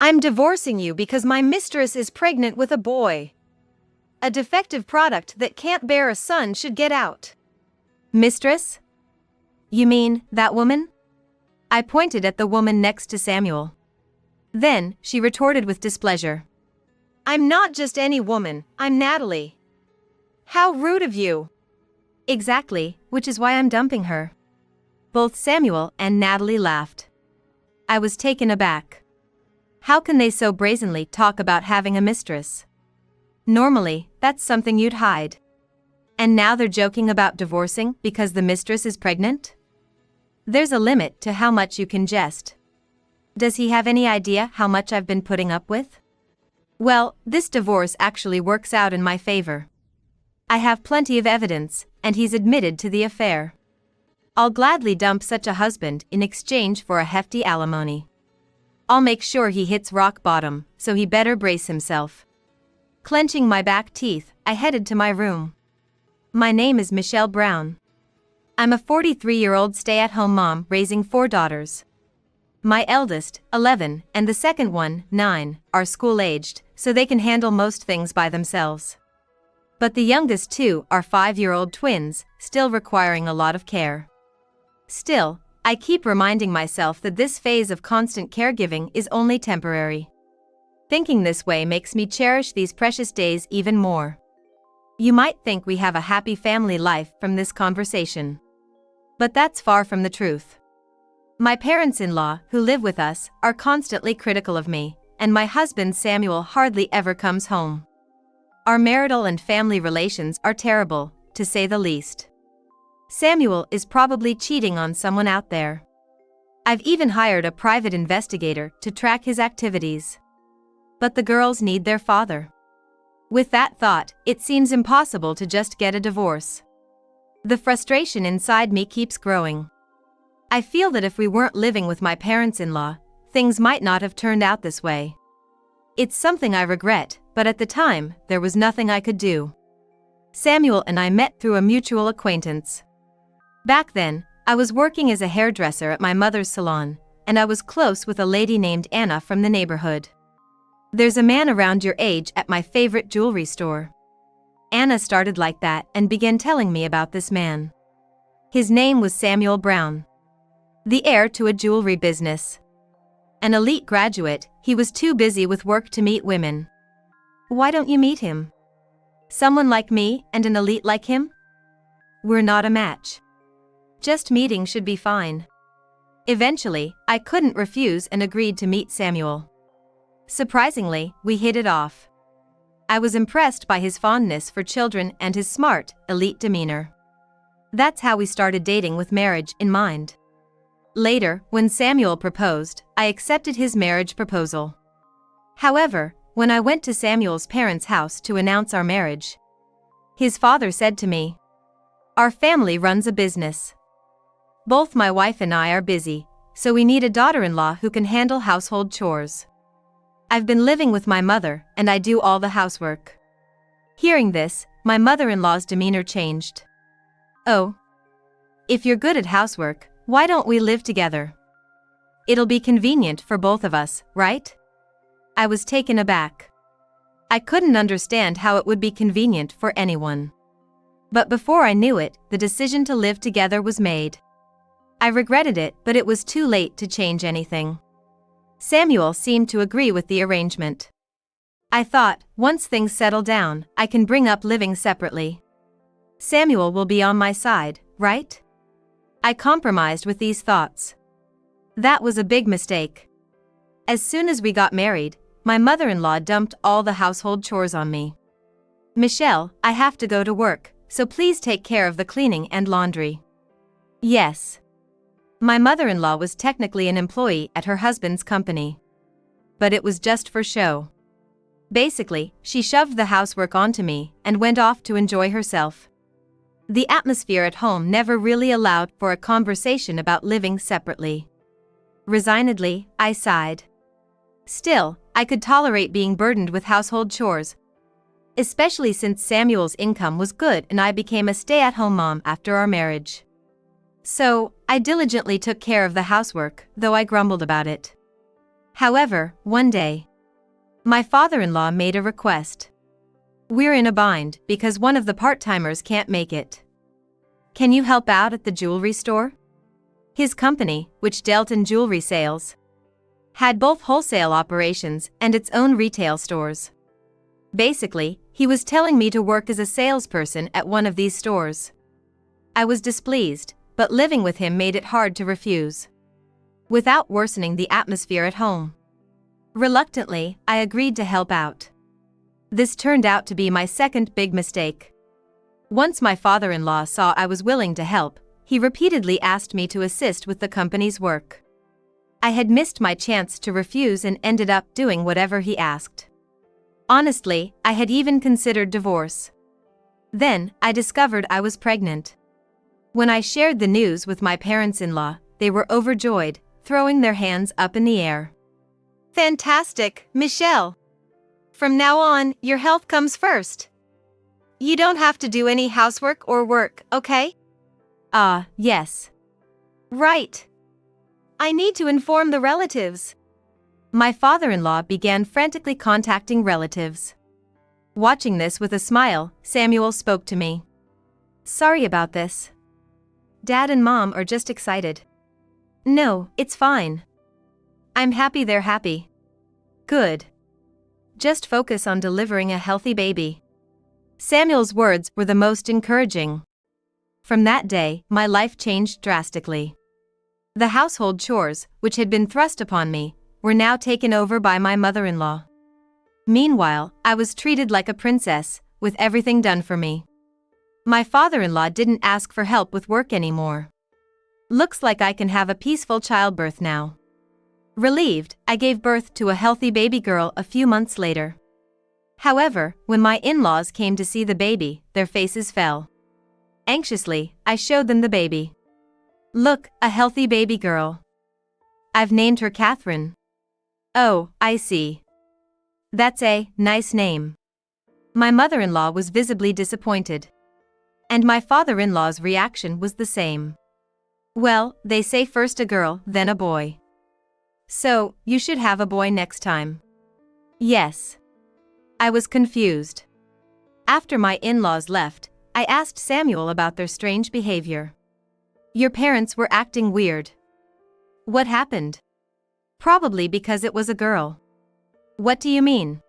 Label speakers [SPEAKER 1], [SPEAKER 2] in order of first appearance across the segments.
[SPEAKER 1] I'm divorcing you because my mistress is pregnant with a boy. A defective product that can't bear a son should get out.
[SPEAKER 2] Mistress? You mean that woman? I pointed at the woman next to Samuel. Then, she retorted with displeasure.
[SPEAKER 1] I'm not just any woman, I'm Natalie. How rude of you.
[SPEAKER 2] Exactly, which is why I'm dumping her. Both Samuel and Natalie laughed. I was taken aback. How can they so brazenly talk about having a mistress? Normally, that's something you'd hide. And now they're joking about divorcing because the mistress is pregnant? There's a limit to how much you can jest. Does he have any idea how much I've been putting up with? Well, this divorce actually works out in my favor. I have plenty of evidence, and he's admitted to the affair. I'll gladly dump such a husband in exchange for a hefty alimony. I'll make sure he hits rock bottom, so he better brace himself. Clenching my back teeth, I headed to my room. My name is Michelle Brown. I'm a 43-year-old stay-at-home mom raising 4 daughters. My eldest, 11, and the second one, 9, are school-aged, so they can handle most things by themselves. But the youngest 2 are 5-year-old twins, still requiring a lot of care. Still, I keep reminding myself that this phase of constant caregiving is only temporary. Thinking this way makes me cherish these precious days even more. You might think we have a happy family life from this conversation. But that's far from the truth. My parents-in-law, who live with us, are constantly critical of me, and my husband Samuel hardly ever comes home. Our marital and family relations are terrible, to say the least. Samuel is probably cheating on someone out there. I've even hired a private investigator to track his activities. But the girls need their father. With that thought, it seems impossible to just get a divorce. The frustration inside me keeps growing. I feel that if we weren't living with my parents-in-law, things might not have turned out this way. It's something I regret, but at the time, there was nothing I could do. Samuel and I met through a mutual acquaintance. Back then, I was working as a hairdresser at my mother's salon, and I was close with a lady named Anna from the neighborhood. There's a man around your age at my favorite jewelry store. Anna started like that and began telling me about this man. His name was Samuel Brown. The heir to a jewelry business. An elite graduate, he was too busy with work to meet women. Why don't you meet him? Someone like me and an elite like him? We're not a match. Just meeting should be fine. Eventually, I couldn't refuse and agreed to meet Samuel. Surprisingly, we hit it off. I was impressed by his fondness for children and his smart, elite demeanor. That's how we started dating with marriage in mind. Later, when Samuel proposed, I accepted his marriage proposal. However, when I went to Samuel's parents' house to announce our marriage, his father said to me, "Our family runs a business. Both my wife and I are busy, so we need a daughter-in-law who can handle household chores. I've been living with my mother, and I do all the housework." Hearing this, my mother-in-law's demeanor changed. "Oh. If you're good at housework, why don't we live together? It'll be convenient for both of us, right?" I was taken aback. I couldn't understand how it would be convenient for anyone. But before I knew it, the decision to live together was made. I regretted it, but it was too late to change anything. Samuel seemed to agree with the arrangement. I thought, once things settle down, I can bring up living separately. Samuel will be on my side, right? I compromised with these thoughts. That was a big mistake. As soon as we got married, my mother-in-law dumped all the household chores on me. "Michelle, I have to go to work, so please take care of the cleaning and laundry." Yes. My mother-in-law was technically an employee at her husband's company. But it was just for show. Basically, she shoved the housework onto me and went off to enjoy herself. The atmosphere at home never really allowed for a conversation about living separately. Resignedly, I sighed. Still, I could tolerate being burdened with household chores, especially since Samuel's income was good and I became a stay-at-home mom after our marriage. So, I diligently took care of the housework, though I grumbled about it. However, one day, my father-in-law made a request. We're in a bind because one of the part-timers can't make it. Can you help out at the jewelry store? His company, which dealt in jewelry sales, had both wholesale operations and its own retail stores. Basically, he was telling me to work as a salesperson at one of these stores. I was displeased, but living with him made it hard to refuse, without worsening the atmosphere at home. Reluctantly, I agreed to help out. This turned out to be my second big mistake. Once my father-in-law saw I was willing to help, he repeatedly asked me to assist with the company's work. I had missed my chance to refuse and ended up doing whatever he asked. Honestly, I had even considered divorce. Then, I discovered I was pregnant. When I shared the news with my parents-in-law, they were overjoyed, throwing their hands up in the air.
[SPEAKER 1] Fantastic, Michelle. From now on, your health comes first. You don't have to do any housework or work, okay?
[SPEAKER 2] Yes.
[SPEAKER 1] Right. I need to inform the relatives.
[SPEAKER 2] My father-in-law began frantically contacting relatives. Watching this with a smile, Samuel spoke to me. Sorry about this. Dad and Mom are just excited. No, it's fine. I'm happy they're happy. Good. Just focus on delivering a healthy baby. Samuel's words were the most encouraging. From that day, my life changed drastically. The household chores, which had been thrust upon me, were now taken over by my mother-in-law. Meanwhile, I was treated like a princess, with everything done for me. My father-in-law didn't ask for help with work anymore. Looks like I can have a peaceful childbirth now. Relieved, I gave birth to a healthy baby girl a few months later. However, when my in-laws came to see the baby, their faces fell. Anxiously, I showed them the baby. Look, a healthy baby girl. I've named her Catherine. Oh, I see. That's a nice name. My mother-in-law was visibly disappointed. And my father-in-law's reaction was the same. Well, they say first a girl, then a boy. So, you should have a boy next time. Yes. I was confused. After my in-laws left, I asked Samuel about their strange behavior. Your parents were acting weird. What happened? Probably because it was a girl. What do you mean?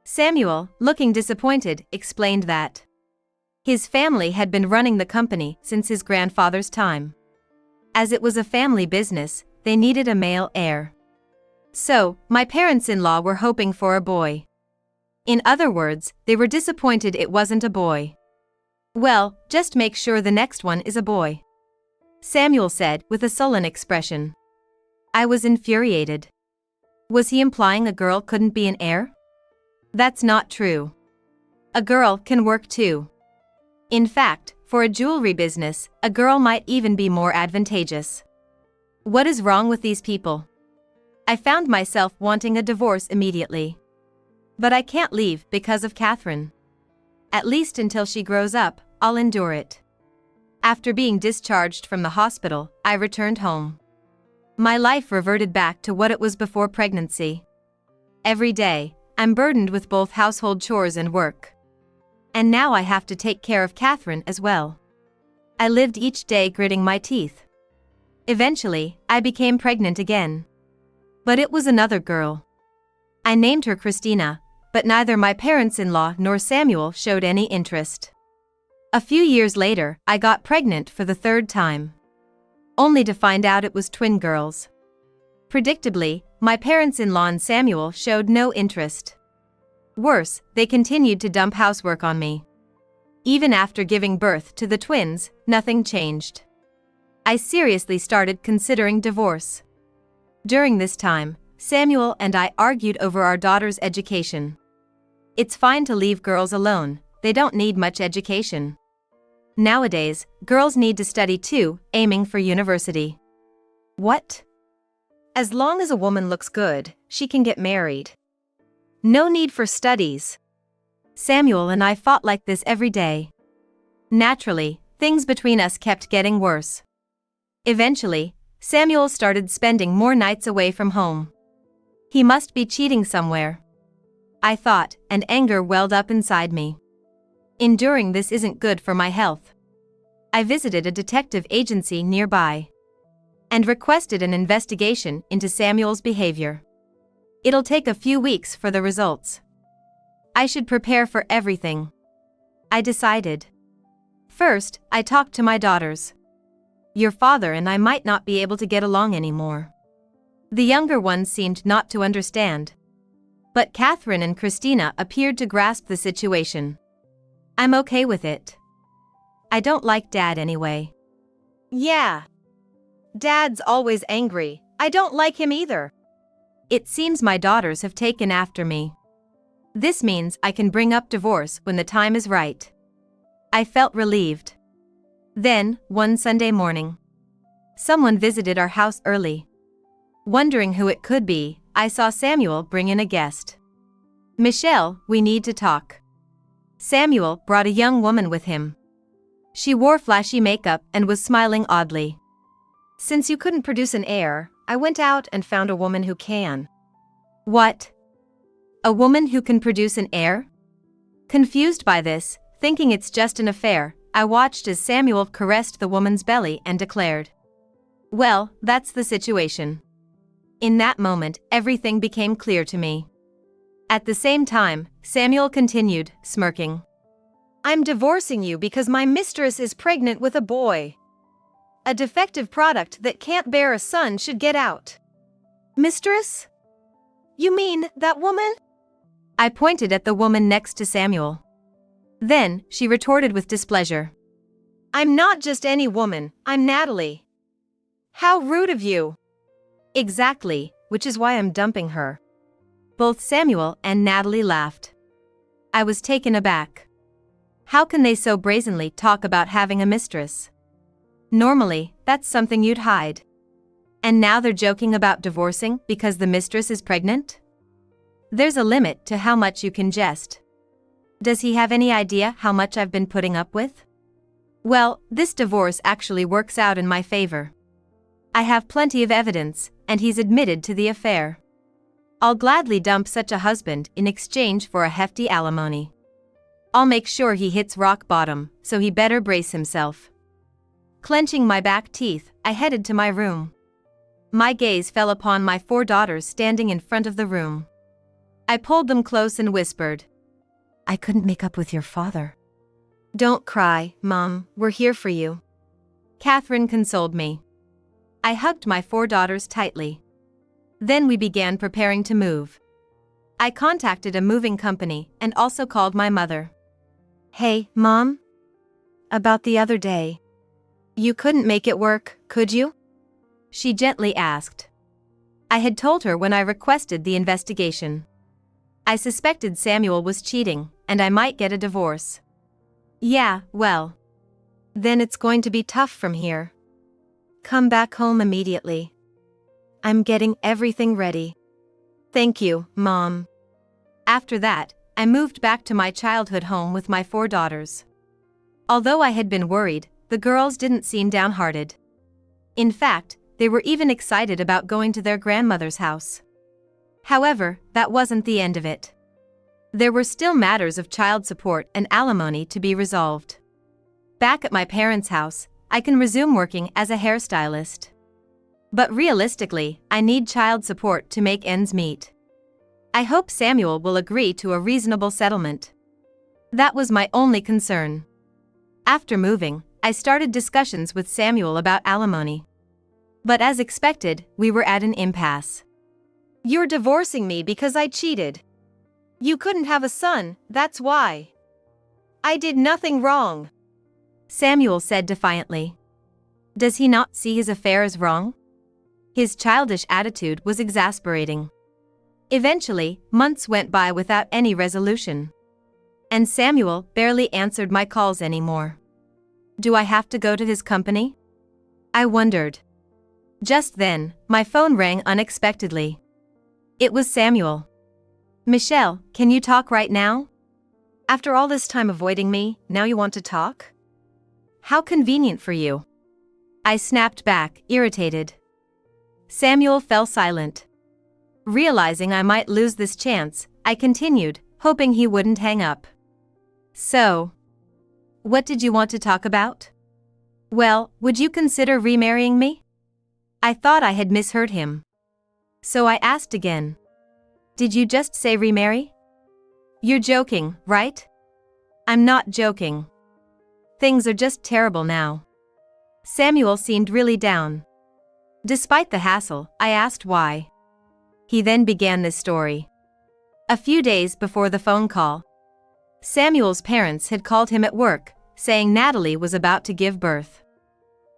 [SPEAKER 2] Samuel, looking disappointed, explained that his family had been running the company since his grandfather's time. As it was a family business, they needed a male heir. So, my parents-in-law were hoping for a boy. In other words, they were disappointed it wasn't a boy. Well, just make sure the next one is a boy, Samuel said with a sullen expression. I was infuriated. Was he implying a girl couldn't be an heir? That's not true. A girl can work too. In fact, for a jewelry business, a girl might even be more advantageous. What is wrong with these people? I found myself wanting a divorce immediately. But I can't leave because of Catherine. At least until she grows up, I'll endure it. After being discharged from the hospital, I returned home. My life reverted back to what it was before pregnancy. Every day, I'm burdened with both household chores and work. And now I have to take care of Catherine as well. I lived each day gritting my teeth. Eventually, I became pregnant again. But it was another girl. I named her Christina, but neither my parents-in-law nor Samuel showed any interest. A few years later, I got pregnant for the third time, only to find out it was twin girls. Predictably, my parents-in-law and Samuel showed no interest. Worse, they continued to dump housework on me. Even after giving birth to the twins, nothing changed. I seriously started considering divorce. During this time, Samuel and I argued over our daughter's education. It's fine to leave girls alone, they don't need much education. Nowadays, girls need to study too, aiming for university. What?
[SPEAKER 1] As long as a woman looks good, she can get married. No need for studies.
[SPEAKER 2] Samuel and I fought like this every day. Naturally, things between us kept getting worse. Eventually, Samuel started spending more nights away from home. He must be cheating somewhere, I thought, and anger welled up inside me. Enduring this isn't good for my health. I visited a detective agency nearby and requested an investigation into Samuel's behavior. It'll take a few weeks for the results. I should prepare for everything, I decided. First, I talked to my daughters. Your father and I might not be able to get along anymore. The younger ones seemed not to understand. But Catherine and Christina appeared to grasp the situation. I'm okay with it. I don't like Dad anyway.
[SPEAKER 1] Yeah. Dad's always angry. I don't like him either.
[SPEAKER 2] It seems my daughters have taken after me. This means I can bring up divorce when the time is right. I felt relieved. Then, one Sunday morning, someone visited our house early. Wondering who it could be, I saw Samuel bring in a guest. Michelle, we need to talk. Samuel brought a young woman with him. She wore flashy makeup and was smiling oddly.
[SPEAKER 1] Since you couldn't produce an heir, I went out and found a woman who can.
[SPEAKER 2] What? A woman who can produce an heir? Confused by this, thinking it's just an affair, I watched as Samuel caressed the woman's belly and declared, "Well, that's the situation." In that moment, everything became clear to me. At the same time, Samuel continued, smirking.
[SPEAKER 1] I'm divorcing you because my mistress is pregnant with a boy. A defective product that can't bear a son should get out. Mistress? You mean that woman?
[SPEAKER 2] I pointed at the woman next to Samuel. Then, she retorted with displeasure.
[SPEAKER 1] I'm not just any woman, I'm Natalie. How rude of you.
[SPEAKER 2] Exactly, which is why I'm dumping her. Both Samuel and Natalie laughed. I was taken aback. How can they so brazenly talk about having a mistress? Normally, that's something you'd hide. And now they're joking about divorcing because the mistress is pregnant? There's a limit to how much you can jest. Does he have any idea how much I've been putting up with? Well, this divorce actually works out in my favor. I have plenty of evidence, and he's admitted to the affair. I'll gladly dump such a husband in exchange for a hefty alimony. I'll make sure he hits rock bottom, so he better brace himself. Clenching my back teeth, I headed to my room. My gaze fell upon my 4 daughters standing in front of the room. I pulled them close and whispered, "I couldn't make up with your father."
[SPEAKER 1] Don't cry, Mom, we're here for you.
[SPEAKER 2] Catherine consoled me. I hugged my 4 daughters tightly. Then we began preparing to move. I contacted a moving company and also called my mother.
[SPEAKER 1] Hey, Mom? About the other day. You couldn't make it work, could you?
[SPEAKER 2] She gently asked. I had told her when I requested the investigation. I suspected Samuel was cheating, and I might get a divorce. Yeah, well.
[SPEAKER 1] Then it's going to be tough from here. Come back home immediately. I'm getting everything ready. Thank you, Mom.
[SPEAKER 2] After that, I moved back to my childhood home with my 4 daughters. Although I had been worried, the girls didn't seem downhearted. In fact, they were even excited about going to their grandmother's house. However, that wasn't the end of it. There were still matters of child support and alimony to be resolved. Back at my parents' house, I can resume working as a hairstylist. But realistically, I need child support to make ends meet. I hope Samuel will agree to a reasonable settlement. That was my only concern. After moving, I started discussions with Samuel about alimony. But as expected, we were at an impasse.
[SPEAKER 1] You're divorcing me because I cheated. You couldn't have a son, that's why. I did nothing wrong,
[SPEAKER 2] Samuel said defiantly. Does he not see his affair as wrong? His childish attitude was exasperating. Eventually, months went by without any resolution. And Samuel barely answered my calls anymore. Do I have to go to his company? I wondered. Just then, my phone rang unexpectedly. It was Samuel. Michelle, can you talk right now?
[SPEAKER 1] After all this time avoiding me, now you want to talk?
[SPEAKER 2] How convenient for you. I snapped back, irritated. Samuel fell silent. Realizing I might lose this chance, I continued, hoping he wouldn't hang up. So, what did you want to talk about? Well, would you consider remarrying me? I thought I had misheard him. So I asked again. Did you just say remarry? You're joking, right? I'm not joking. Things are just terrible now. Samuel seemed really down. Despite the hassle, I asked why. He then began this story. A few days before the phone call, Samuel's parents had called him at work, saying Natalie was about to give birth.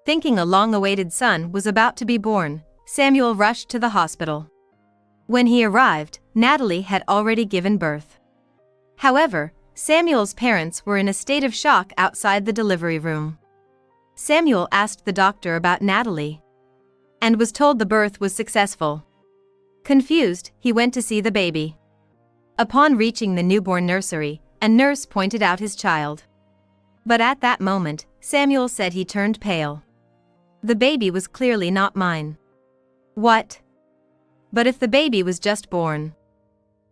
[SPEAKER 2] Thinking a long-awaited son was about to be born, Samuel rushed to the hospital. When he arrived, Natalie had already given birth. However, Samuel's parents were in a state of shock outside the delivery room. Samuel asked the doctor about Natalie and was told the birth was successful. Confused, he went to see the baby. Upon reaching the newborn nursery, a nurse pointed out his child. But at that moment, Samuel said he turned pale. The baby was clearly not mine. What? But if the baby was just born?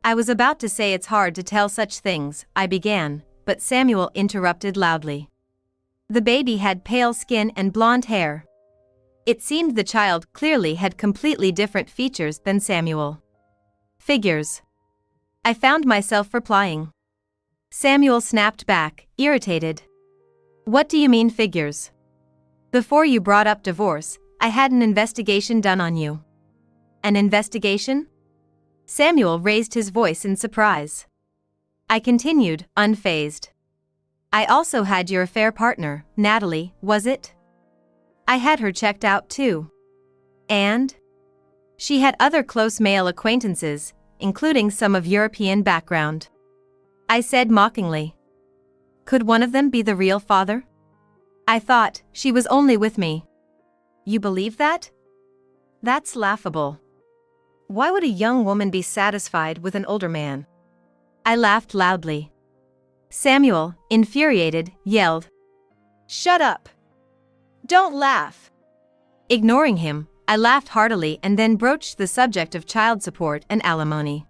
[SPEAKER 2] I was about to say it's hard to tell such things, I began, but Samuel interrupted loudly. The baby had pale skin and blonde hair. It seemed the child clearly had completely different features than Samuel. Figures. I found myself replying. Samuel snapped back, irritated. What do you mean figures? Before you brought up divorce, I had an investigation done on you. An investigation? Samuel raised his voice in surprise. I continued, unfazed. I also had your affair partner, Natalie, was it? I had her checked out too. And? She had other close male acquaintances, including some of European background. I said mockingly. Could one of them be the real father? I thought, she was only with me. You believe that? That's laughable.
[SPEAKER 1] Why would a young woman be satisfied with an older man?
[SPEAKER 2] I laughed loudly. Samuel, infuriated, yelled.
[SPEAKER 1] Shut up! Don't laugh!
[SPEAKER 2] Ignoring him, I laughed heartily and then broached the subject of child support and alimony.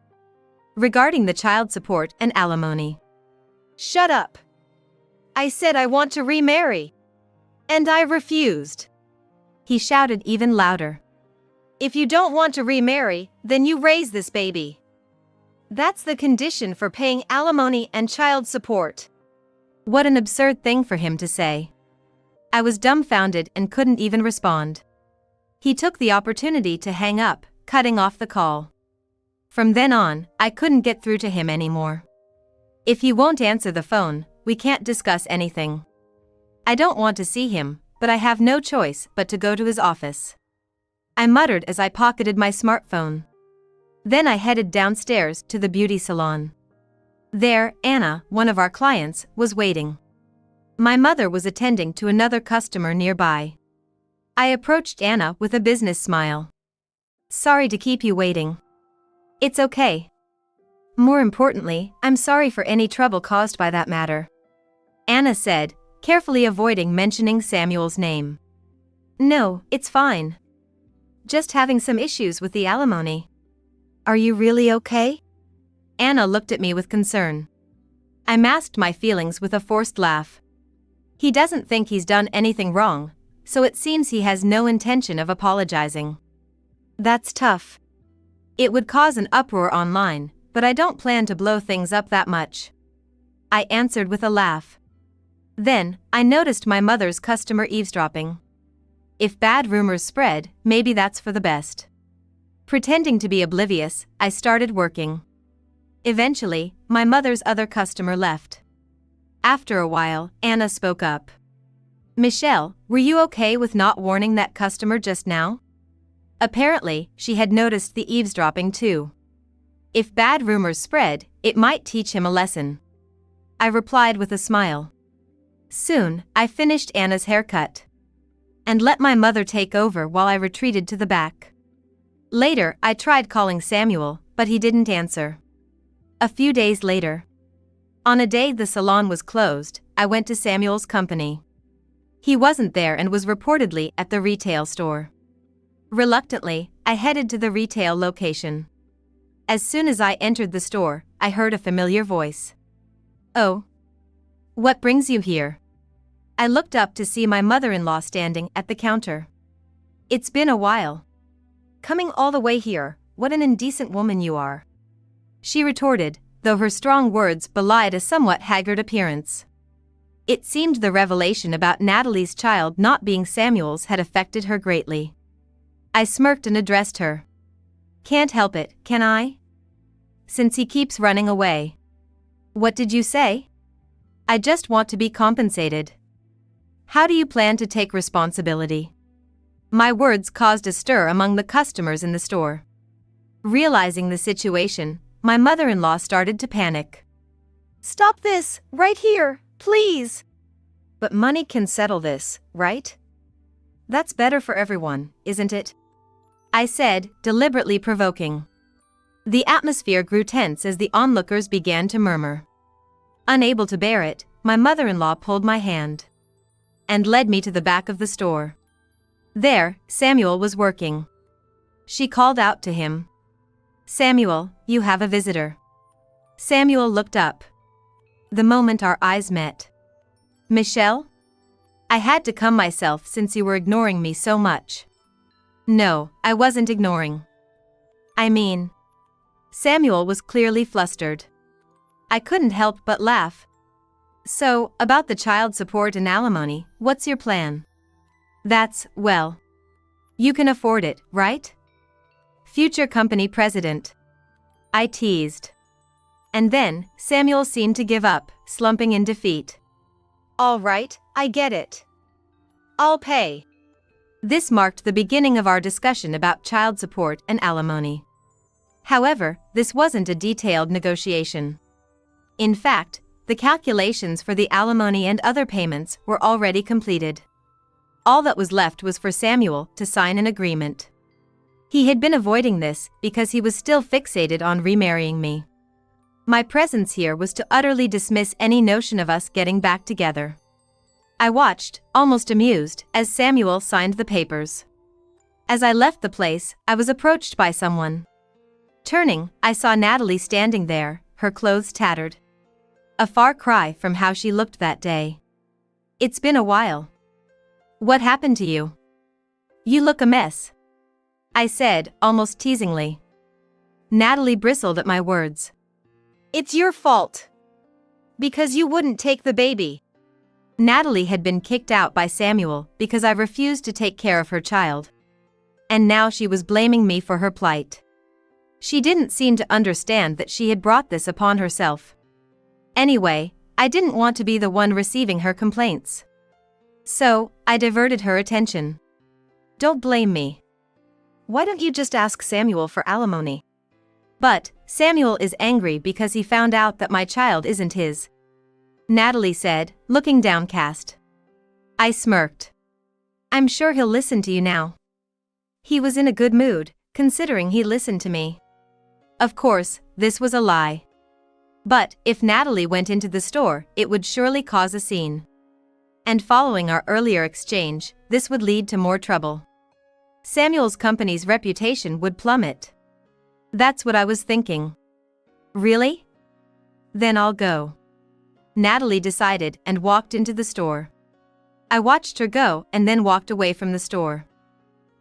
[SPEAKER 2] Regarding the child support and alimony.
[SPEAKER 1] Shut up! I said I want to remarry. And I refused.
[SPEAKER 2] He shouted even louder.
[SPEAKER 1] If you don't want to remarry, then you raise this baby. That's the condition for paying alimony and child support.
[SPEAKER 2] What an absurd thing for him to say. I was dumbfounded and couldn't even respond. He took the opportunity to hang up, cutting off the call. From then on, I couldn't get through to him anymore. If he won't answer the phone, we can't discuss anything. I don't want to see him, but I have no choice but to go to his office. I muttered as I pocketed my smartphone. Then I headed downstairs to the beauty salon. There, Anna, one of our clients, was waiting. My mother was attending to another customer nearby. I approached Anna with a business smile. Sorry to keep you waiting. It's okay. More importantly, I'm sorry for any trouble caused by that matter. Anna said, carefully avoiding mentioning Samuel's name. No, it's fine. Just having some issues with the alimony. Are you really okay? Anna looked at me with concern. I masked my feelings with a forced laugh. He doesn't think he's done anything wrong, so it seems he has no intention of apologizing. That's tough. It would cause an uproar online, but I don't plan to blow things up that much. I answered with a laugh. Then, I noticed my mother's customer eavesdropping. If bad rumors spread, maybe that's for the best. Pretending to be oblivious, I started working. Eventually, my mother's other customer left. After a while, Anna spoke up. Michelle, were you okay with not warning that customer just now? Apparently, she had noticed the eavesdropping too. If bad rumors spread, it might teach him a lesson. I replied with a smile. Soon, I finished Anna's haircut and let my mother take over while I retreated to the back. Later, I tried calling Samuel, but he didn't answer. A few days later, on a day the salon was closed, I went to Samuel's company. He wasn't there and was reportedly at the retail store. Reluctantly, I headed to the retail location. As soon as I entered the store, I heard a familiar voice. "Oh. What brings you here?" I looked up to see my mother-in-law standing at the counter. "It's been a while."
[SPEAKER 1] "Coming all the way here, what an indecent woman you are,"
[SPEAKER 2] she retorted, though her strong words belied a somewhat haggard appearance. It seemed the revelation about Natalie's child not being Samuel's had affected her greatly. I smirked and addressed her. "Can't help it, can I? Since he keeps running away." "What did you say?" "I just want to be compensated." "How do you plan to take responsibility?" My words caused a stir among the customers in the store. Realizing the situation, my mother-in-law started to panic.
[SPEAKER 1] "Stop this, right here, please." "But money can settle this, right? That's better for everyone, isn't it?"
[SPEAKER 2] I said, deliberately provoking. The atmosphere grew tense as the onlookers began to murmur. Unable to bear it, my mother-in-law pulled my hand and led me to the back of the store. There, Samuel was working. She called out to him. "Samuel, you have a visitor." Samuel looked up. The moment our eyes met. "Michelle?" I had to calm myself since you were ignoring me so much. No, I wasn't ignoring. I mean, Samuel was clearly flustered. I couldn't help but laugh. "So, about the child support and alimony, what's your plan?" "That's, well, you can afford it, right? Future company president." I teased. And then, Samuel seemed to give up, slumping in defeat.
[SPEAKER 1] "All right, I get it. I'll pay."
[SPEAKER 2] This marked the beginning of our discussion about child support and alimony. However, this wasn't a detailed negotiation. In fact, the calculations for the alimony and other payments were already completed. All that was left was for Samuel to sign an agreement. He had been avoiding this because he was still fixated on remarrying me. My presence here was to utterly dismiss any notion of us getting back together. I watched, almost amused, as Samuel signed the papers. As I left the place, I was approached by someone. Turning, I saw Natalie standing there, her clothes tattered. A far cry from how she looked that day. "It's been a while. What happened to you? You look a mess," I said, almost teasingly. Natalie bristled at my words.
[SPEAKER 1] "It's your fault. Because you wouldn't take the baby."
[SPEAKER 2] Natalie had been kicked out by Samuel because I refused to take care of her child. And now she was blaming me for her plight. She didn't seem to understand that she had brought this upon herself. Anyway, I didn't want to be the one receiving her complaints. So, I diverted her attention. "Don't blame me.
[SPEAKER 1] Why don't you just ask Samuel for alimony?"
[SPEAKER 2] "But, Samuel is angry because he found out that my child isn't his," Natalie said, looking downcast. I smirked. "I'm sure he'll listen to you now." He was in a good mood, considering he listened to me. Of course, this was a lie. But, if Natalie went into the store, it would surely cause a scene. And following our earlier exchange, this would lead to more trouble. Samuel's company's reputation would plummet. That's what I was thinking. "Really? Then I'll go," Natalie decided and walked into the store. I watched her go and then walked away from the store.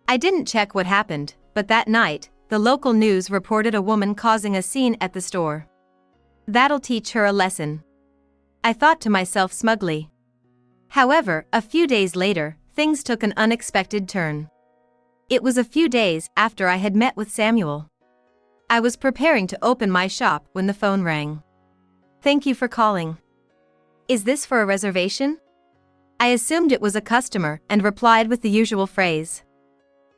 [SPEAKER 2] I didn't check what happened, but that night, the local news reported a woman causing a scene at the store. That'll teach her a lesson, I thought to myself smugly. However, a few days later, things took an unexpected turn. It was a few days after I had met with Samuel. I was preparing to open my shop when the phone rang. "Thank you for calling. Is this for a reservation?" I assumed it was a customer and replied with the usual phrase.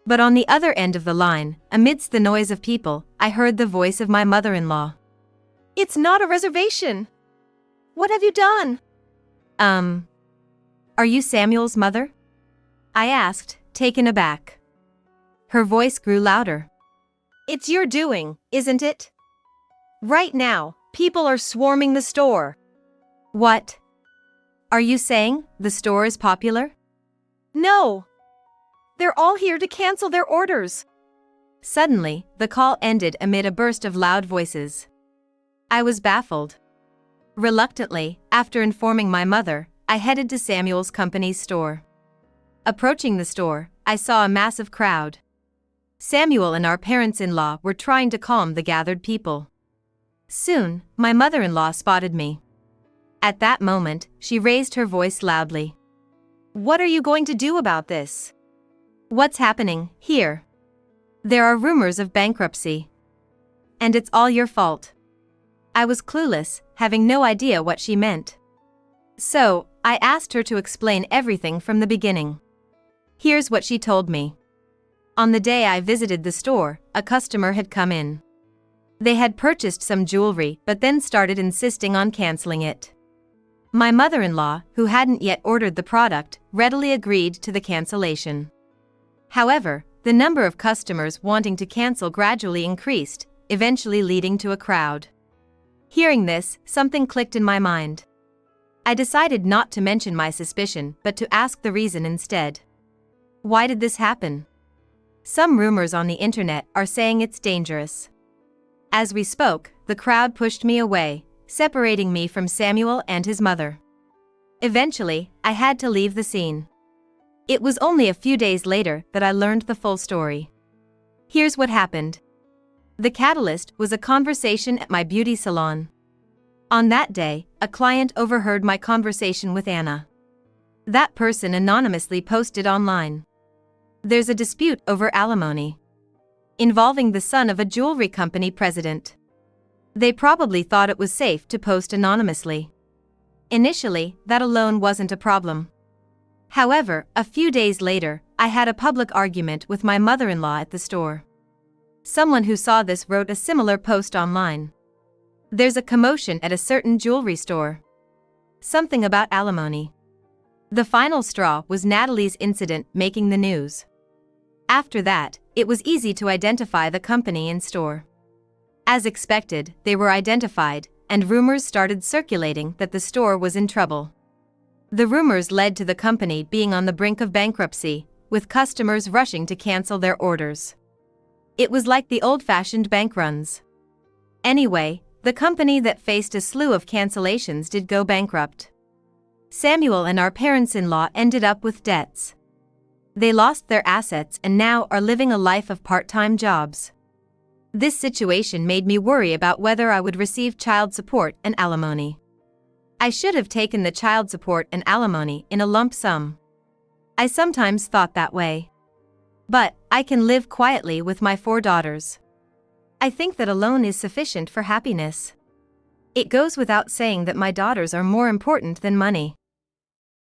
[SPEAKER 2] But on the other end of the line, amidst the noise of people, I heard the voice of my mother-in-law.
[SPEAKER 1] "It's not a reservation. What have you done?"
[SPEAKER 2] Are you Samuel's mother?" I asked, taken aback. Her voice grew louder.
[SPEAKER 1] "It's your doing, isn't it? Right now, people are swarming the store."
[SPEAKER 2] "What? Are you saying the store is popular?"
[SPEAKER 1] "No. They're all here to cancel their orders.
[SPEAKER 2] Suddenly, the call ended amid a burst of loud voices. I was baffled. Reluctantly, after informing my mother, I headed to Samuel's company's store. Approaching the store, I saw a massive crowd. Samuel and our parents-in-law were trying to calm the gathered people. Soon, my mother-in-law spotted me. At that moment, she raised her voice loudly.
[SPEAKER 1] What are you going to do about this?
[SPEAKER 2] What's happening here? There are rumors of bankruptcy. And it's all your fault. I was clueless, having no idea what she meant. So, I asked her to explain everything from the beginning. Here's what she told me. On the day I visited the store, a customer had come in. They had purchased some jewelry but then started insisting on canceling it. My mother-in-law, who hadn't yet ordered the product, readily agreed to the cancellation. However, the number of customers wanting to cancel gradually increased, eventually leading to a crowd. Hearing this, something clicked in my mind. I decided not to mention my suspicion but to ask the reason instead. Why did this happen? Some rumors on the internet are saying it's dangerous. As we spoke, the crowd pushed me away, separating me from Samuel and his mother. Eventually, I had to leave the scene. It was only a few days later that I learned the full story. Here's what happened. The catalyst was a conversation at my beauty salon. On that day, a client overheard my conversation with Anna. That person anonymously posted online. There's a dispute over alimony involving the son of a jewelry company president. They probably thought it was safe to post anonymously. Initially, that alone wasn't a problem. However, a few days later, I had a public argument with my mother-in-law at the store. Someone who saw this wrote a similar post online. There's a commotion at a certain jewelry store. Something about alimony. The final straw was Natalie's incident making the news. After that, it was easy to identify the company and store. As expected, they were identified, and rumors started circulating that the store was in trouble. The rumors led to the company being on the brink of bankruptcy, with customers rushing to cancel their orders. It was like the old-fashioned bank runs. Anyway, the company that faced a slew of cancellations did go bankrupt. Samuel and our parents-in-law ended up with debts. They lost their assets and now are living a life of part-time jobs. This situation made me worry about whether I would receive child support and alimony. I should have taken the child support and alimony in a lump sum. I sometimes thought that way. But I can live quietly with my 4 daughters. I think that alone is sufficient for happiness. It goes without saying that my daughters are more important than money.